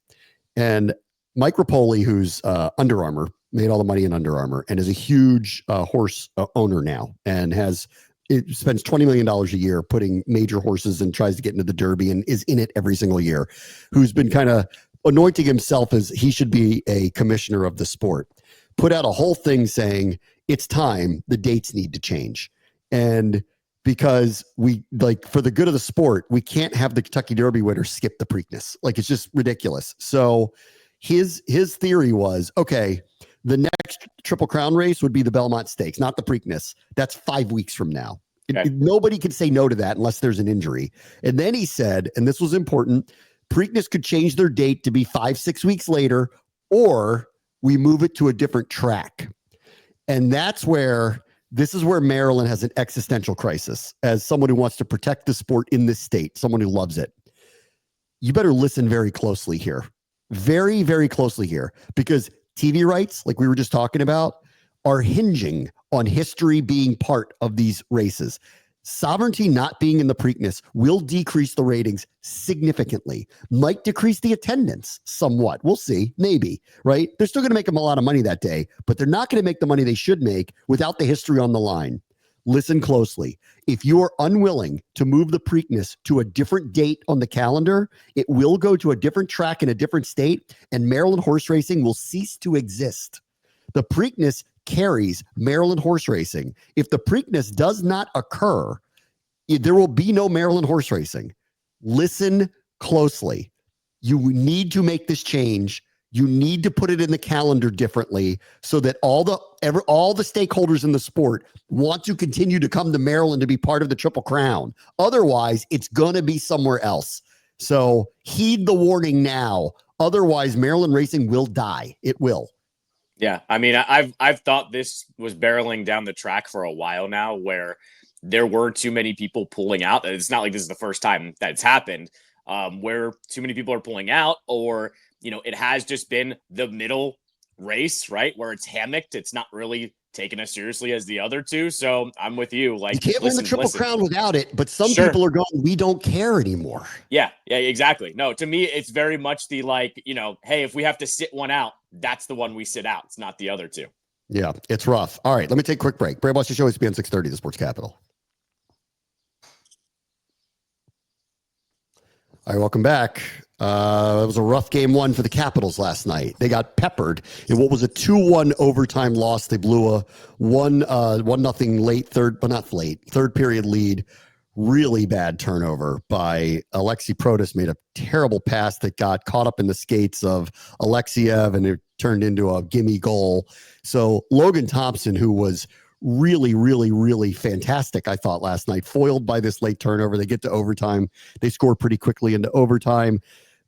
Speaker 1: And Mike Rapoli, who's Under Armour, made all the money in Under Armour and is a huge horse owner now and spends $20 million a year putting major horses and tries to get into the Derby and is in it every single year, who's been kind of anointing himself as he should be a commissioner of the sport, put out a whole thing saying it's time, the dates need to change. And because for the good of the sport, we can't have the Kentucky Derby winner skip the Preakness. It's just ridiculous. So his theory was, okay, the next Triple Crown race would be the Belmont Stakes, not the Preakness. That's 5 weeks from now. Okay. Nobody can say no to that unless there's an injury. And then he said, and this was important, Preakness could change their date to be 5-6 weeks later, or we move it to a different track. And this is where Maryland has an existential crisis as someone who wants to protect the sport in this state, someone who loves it. You better listen very closely here. Very, very closely here, because TV rights, like we were just talking about, are hinging on history being part of these races. Sovereignty not being in the Preakness will decrease the ratings significantly, might decrease the attendance somewhat. We'll see, maybe, right? They're still going to make them a lot of money that day, but they're not going to make the money they should make without the history on the line. Listen closely. If you are unwilling to move the Preakness to a different date on the calendar, it will go to a different track in a different state, and Maryland horse racing will cease to exist. The Preakness carries Maryland horse racing. If the Preakness does not occur, there will be no Maryland horse racing. Listen closely. You need to make this change. You need to put it in the calendar differently so that all the stakeholders in the sport want to continue to come to Maryland to be part of the Triple Crown. Otherwise, it's going to be somewhere else. So heed the warning now. Otherwise, Maryland racing will die. It will.
Speaker 2: Yeah, I mean, I've thought this was barreling down the track for a while now, where there were too many people pulling out. It's not like this is the first time that's happened, where too many people are pulling out, or it has just been the middle race, right, where it's hammocked. It's not really taken as seriously as the other two. So I'm with you.
Speaker 1: You can't win the Triple Crown without it, but some people are going, we don't care anymore.
Speaker 2: Yeah, exactly. No, to me, it's very much the hey, if we have to sit one out, that's the one we sit out. It's not the other two.
Speaker 1: Yeah, it's rough. All right, let me take a quick break. Brave Watch the Show, ESPN 630, the Sports Capital. All right, welcome back. It was a rough game one for the Capitals last night. They got peppered in what was a 2-1 overtime loss. They blew a 1-0 third period lead. Really bad turnover by Alexei Protas. Made a terrible pass that got caught up in the skates of Alexiev, and it turned into a gimme goal. So Logan Thompson, who was really, really, really fantastic, I thought, last night, foiled by this late turnover. They get to overtime. They score pretty quickly into overtime.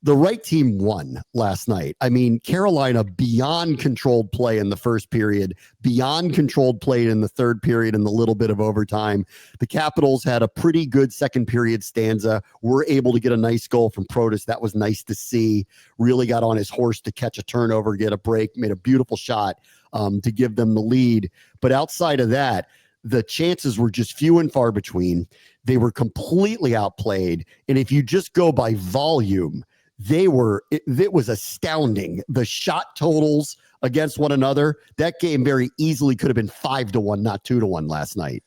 Speaker 1: The right team won last night. I mean, Carolina beyond controlled play in the first period, beyond controlled play in the third period, and the little bit of overtime. The Capitals had a pretty good second period stanza. Were able to get a nice goal from Protas. That was nice to see. Really got on his horse to catch a turnover, get a break, made a beautiful shot to give them the lead. But outside of that, the chances were just few and far between. They were completely outplayed. And if you just go by volume, it was astounding. The shot totals against one another, that game very easily could have been 5-1, not 2-1 last night.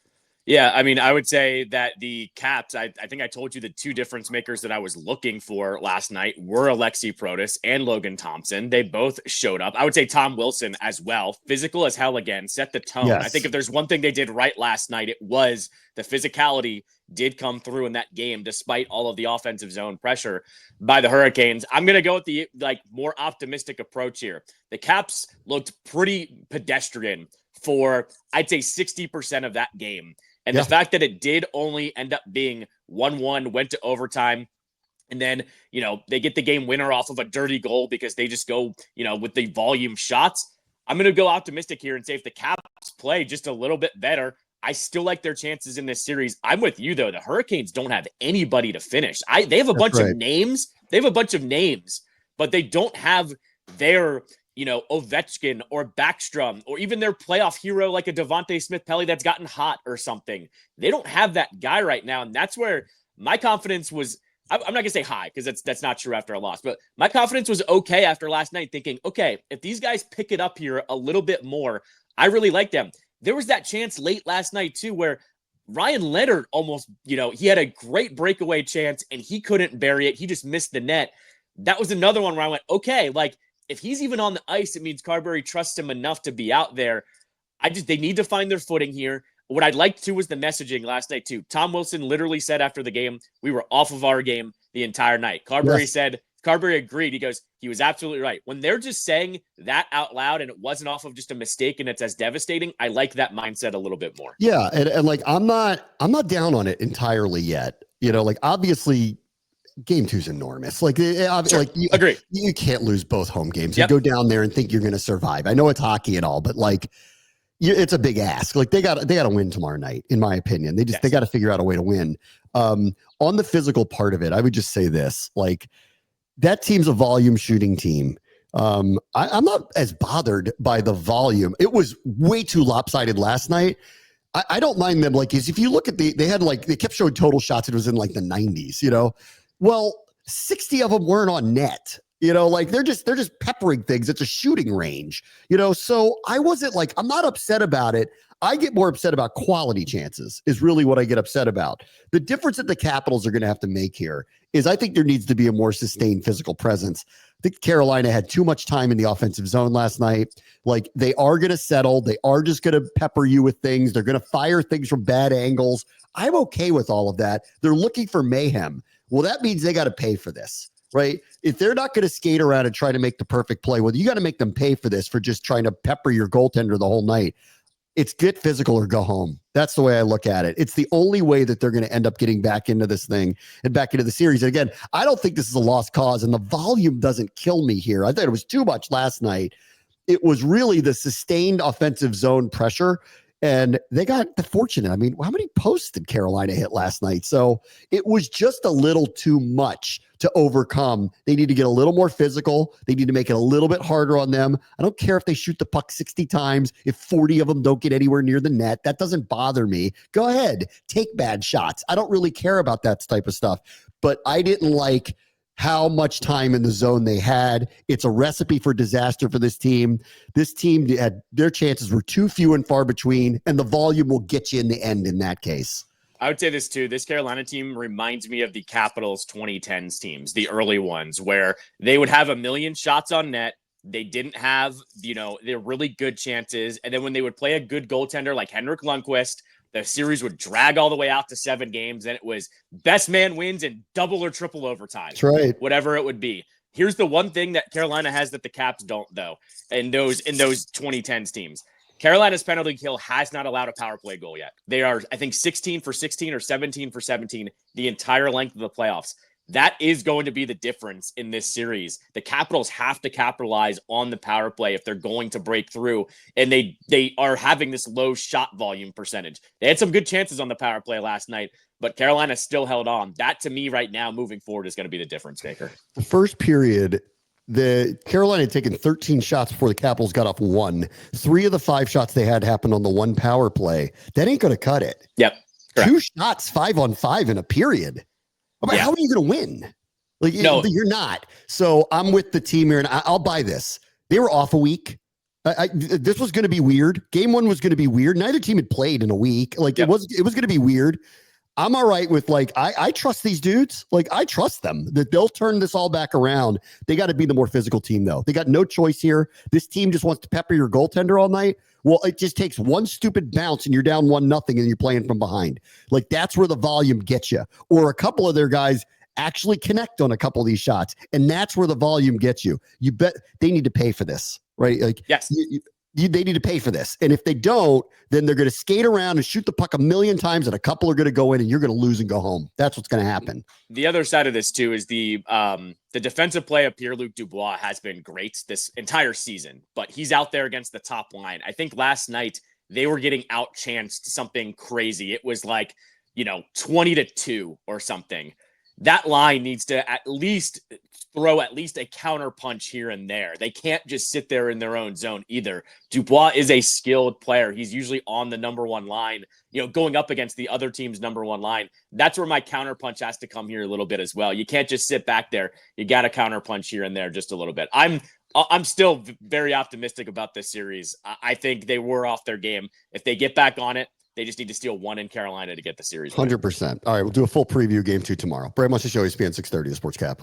Speaker 2: Yeah, I mean, I would say that the Caps, I think I told you the two difference makers that I was looking for last night were Alexi Protas and Logan Thompson. They both showed up. I would say Tom Wilson as well. Physical as hell again, set the tone.
Speaker 1: Yes.
Speaker 2: I think if there's one thing they did right last night, it was the physicality did come through in that game despite all of the offensive zone pressure by the Hurricanes. I'm going to go with the more optimistic approach here. The Caps looked pretty pedestrian for, I'd say, 60% of that game. And the fact that it did only end up being 1-1, went to overtime, and then, they get the game winner off of a dirty goal because they just go, with the volume shots. I'm going to go optimistic here and say if the Caps play just a little bit better, I still like their chances in this series. I'm with you, though. The Hurricanes don't have anybody to finish. They have a bunch of names. They have a bunch of names, but they don't have their Ovechkin or Backstrom or even their playoff hero like a Devontae Smith-Pelly that's gotten hot or something. They don't have that guy right now, and that's where my confidence was. I'm not going to say high because that's not true after a loss, but my confidence was okay after last night thinking, okay, if these guys pick it up here a little bit more, I really like them. There was that chance late last night too where Ryan Leonard almost, he had a great breakaway chance and he couldn't bury it. He just missed the net. That was another one where I went, okay, if he's even on the ice, it means Carberry trusts him enough to be out there. They need to find their footing here. What I'd like to was the messaging last night too. Tom Wilson literally said after the game, we were off of our game the entire night. Carberry agreed. He goes, he was absolutely right. When they're just saying that out loud and it wasn't off of just a mistake and it's as devastating, I like that mindset a little bit more.
Speaker 1: Yeah. And I'm not down on it entirely yet. Obviously game 2's enormous.
Speaker 2: Sure. Agree.
Speaker 1: You can't lose both home games. You go down there and think you're going to survive. I know it's hockey and all, but it's a big ask. They got to win tomorrow night, in my opinion. They got to figure out a way to win. On the physical part of it, I would just say this, that team's a volume shooting team. I'm not as bothered by the volume. It was way too lopsided last night. I don't mind them. If you look at they kept showing total shots. It was in the 90s, Well, 60 of them weren't on net. They're just peppering things. It's a shooting range, so I wasn't I'm not upset about it. I get more upset about quality chances is really what I get upset about. The difference that the Capitals are going to have to make here is I think there needs to be a more sustained physical presence. I think Carolina had too much time in the offensive zone last night. They are going to settle. They are just going to pepper you with things. They're going to fire things from bad angles. I'm okay with all of that. They're looking for mayhem. Well, that means they got to pay for this. Right? If they're not going to skate around and try to make the perfect play, well, you got to make them pay for this for just trying to pepper your goaltender the whole night. It's get physical or go home. That's the way I look at it. It's the only way that they're going to end up getting back into this thing and back into the series. And again, I don't think this is a lost cause, and the volume doesn't kill me here. I thought it was too much last night. It was really the sustained offensive zone pressure. And they got fortunate. I mean, how many posts did Carolina hit last night? So it was just a little too much to overcome. They need to get a little more physical. They need to make it a little bit harder on them. I don't care if they shoot the puck 60 times, if 40 of them don't get anywhere near the net. That doesn't bother me. Go ahead. Take bad shots. I don't really care about that type of stuff. But I didn't like how much time in the zone they had. It's a recipe for disaster for this team. This team had their chances were too few and far between, and the volume will get you in the end in that case.
Speaker 2: I would say this too. This Carolina team reminds me of the Capitals 2010s teams, the early ones, where they would have a million shots on net. They didn't have, their really good chances. And then when they would play a good goaltender like Henrik Lundqvist, the series would drag all the way out to 7 games. And it was best man wins in double or triple overtime.
Speaker 1: That's right.
Speaker 2: Whatever it would be. Here's the one thing that Carolina has that the Caps don't, though, in those 2010s teams. Carolina's penalty kill has not allowed a power play goal yet. They are, I think, 16 for 16 or 17 for 17 the entire length of the playoffs. That is going to be the difference in this series. The Capitals have to capitalize on the power play if they're going to break through, and they are having this low shot volume percentage. They had some good chances on the power play last night, but Carolina still held on. That, to me, right now, moving forward, is going to be the difference maker.
Speaker 1: The first period, the Carolina had taken 13 shots before the Capitals got off 1. 3 of the 5 shots they had happened on the 1 power play. That ain't going to cut it.
Speaker 2: Yep. Correct.
Speaker 1: 2 shots, 5-on-5 in a period. How are you going to win?
Speaker 2: No,
Speaker 1: you're not. So I'm with the team here, and I'll buy this. They were off a week. This was going to be weird. Game 1 was going to be weird. Neither team had played in a week. Like it was going to be weird. I'm all right with I trust these dudes. Like I trust them that they'll turn this all back around. They got to be the more physical team though. They got no choice here. This team just wants to pepper your goaltender all night. Well, it just takes one stupid bounce and you're down 1-0 and you're playing from behind. Like that's where the volume gets you. Or a couple of their guys actually connect on a couple of these shots. And that's where the volume gets you. You bet they need to pay for this, right? Like,
Speaker 2: yes,
Speaker 1: they need to pay for this. And if they don't, then they're going to skate around and shoot the puck a million times and a couple are going to go in and you're going to lose and go home. That's what's going to happen.
Speaker 2: The other side of this too is the defensive play of Pierre-Luc Dubois has been great this entire season, but he's out there against the top line. I think last night they were getting outchanced something crazy. It was like, 20-2 or something. That line needs to at least throw at least a counter punch here and there. They can't just sit there in their own zone either. Dubois is a skilled player. He's usually on the number one line, going up against the other team's number one line. That's where my counter punch has to come here a little bit as well. You can't just sit back there. You got to counter punch here and there just a little bit. I'm still very optimistic about this series. I think they were off their game. If they get back on it, they just need to steal one in Carolina to get the series.
Speaker 1: 100%. All right, we'll do a full preview game 2 tomorrow. Bram, watch the show, ESPN 630, the Sports Cap.